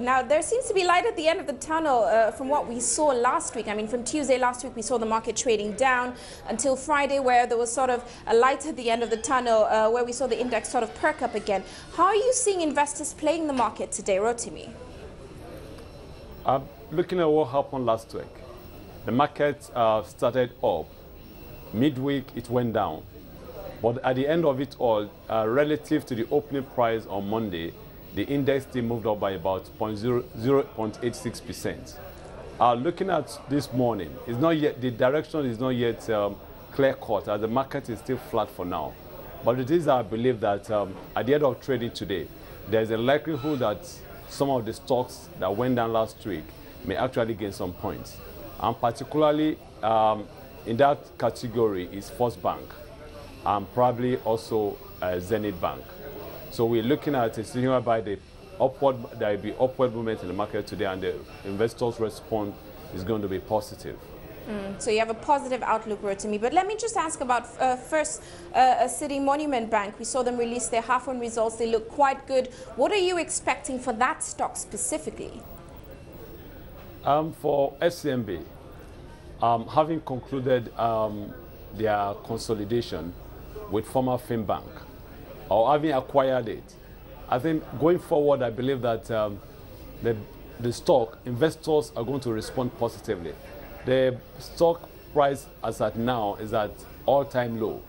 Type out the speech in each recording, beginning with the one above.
Now, there seems to be light at the end of the tunnel from what we saw last week. I mean, from Tuesday last week, we saw the market trading down until Friday, where there was sort of a light at the end of the tunnel, where we saw the index sort of perk up again. How are you seeing investors playing the market today, Rotimi? Looking at what happened last week, the market started up. Midweek, it went down. But at the end of it all, relative to the opening price on Monday, the index still moved up by about 0.86%. Looking at this morning, it's not yet, the direction is not yet clear-cut, as the market is still flat for now. But it is, I believe, that at the end of trading today, there's a likelihood that some of the stocks that went down last week may actually gain some points. And particularly in that category is First Bank, and probably also Zenith Bank. So we're looking at a situation whereby there will be upward movement in the market today, and the investors' response is going to be positive. So you have a positive outlook, Rotimi. But let me just ask about first City Monument Bank. We saw them release their half-one results. They look quite good. What are you expecting for that stock specifically? For FCMB, having concluded their consolidation with former Finbank, or having acquired it, I think going forward, I believe that the stock, investors are going to respond positively. The stock price as at now is at all-time low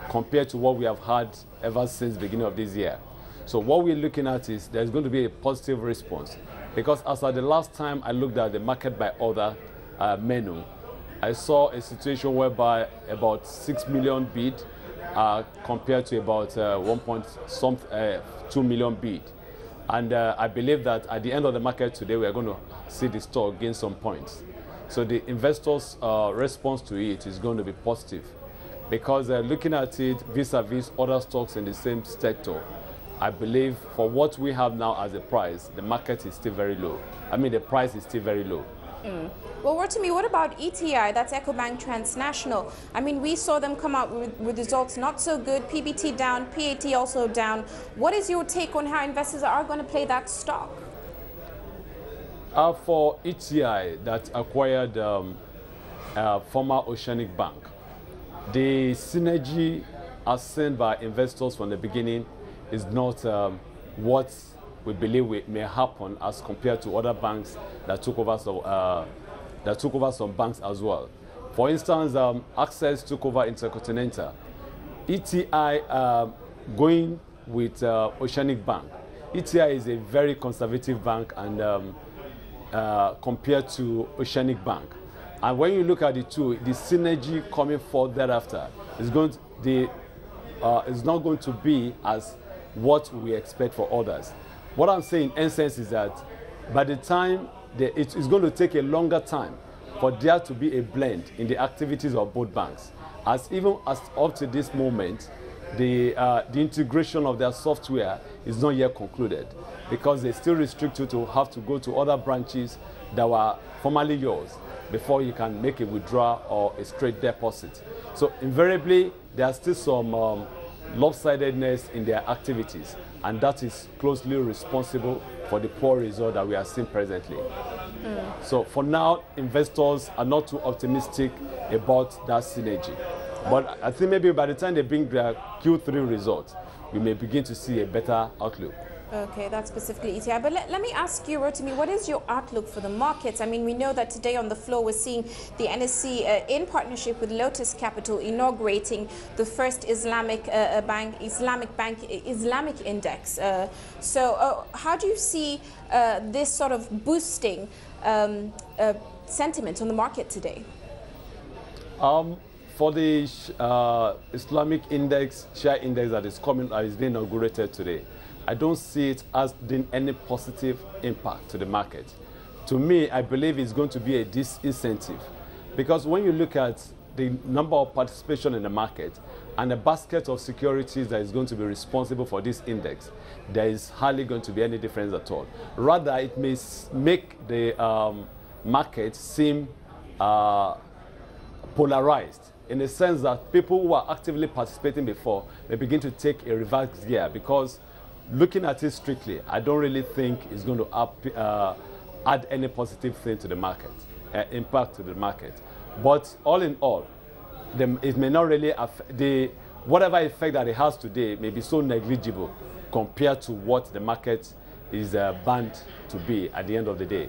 compared to what we have had ever since the beginning of this year. So what we're looking at is there's going to be a positive response, because as at the last time I looked at the market by order menu, I saw a situation whereby about 6 million bid compared to about 1.2 million bid. And I believe that at the end of the market today, we are going to see the stock gain some points. So the investors' response to it is going to be positive, because looking at it vis-a-vis other stocks in the same sector, I believe for what we have now as a price, the market is still very low. I mean, the price is still very low. Well, Rotimi, what about ETI? That's EcoBank Transnational. I mean, we saw them come out with results not so good. PBT down, PAT also down. What is your take on how investors are going to play that stock? For ETI that acquired former Oceanic Bank, the synergy as seen by investors from the beginning is not what we believe may happen as compared to other banks that took over some banks as well. For instance, Access took over Intercontinental. ETI going with Oceanic Bank. ETI is a very conservative bank and compared to Oceanic Bank. And when you look at the two, the synergy coming forth thereafter is not going to be as what we expect for others. What I'm saying in essence is that by the time it is going to take a longer time for there to be a blend in the activities of both banks, as even as up to this moment, the integration of their software is not yet concluded, because they still restrict you to have to go to other branches that were formerly yours before you can make a withdrawal or a straight deposit. So invariably, there are still some lopsidedness in their activities, and that is closely responsible for the poor result that we are seeing presently. So for now, investors are not too optimistic about that synergy. But I think maybe by the time they bring their Q3 results, we may begin to see a better outlook. Okay, that's specifically ETI. But let me ask you, Rotimi, what is your outlook for the markets? I mean, we know that today on the floor we're seeing the NSE in partnership with Lotus Capital inaugurating the first Islamic index. So how do you see this sort of boosting sentiment on the market today? For the Islamic index, share index that is being inaugurated today, I don't see it as being any positive impact to the market. To me, I believe it's going to be a disincentive, because when you look at the number of participation in the market and the basket of securities that is going to be responsible for this index, there is hardly going to be any difference at all. Rather, it may make the market seem polarized, in the sense that people who are actively participating before may begin to take a reverse gear, because looking at it strictly, I don't really think it's going to add any positive thing to the market, impact to the market. But all in all, it may not really affect whatever effect that it has today may be so negligible compared to what the market is bound to be at the end of the day.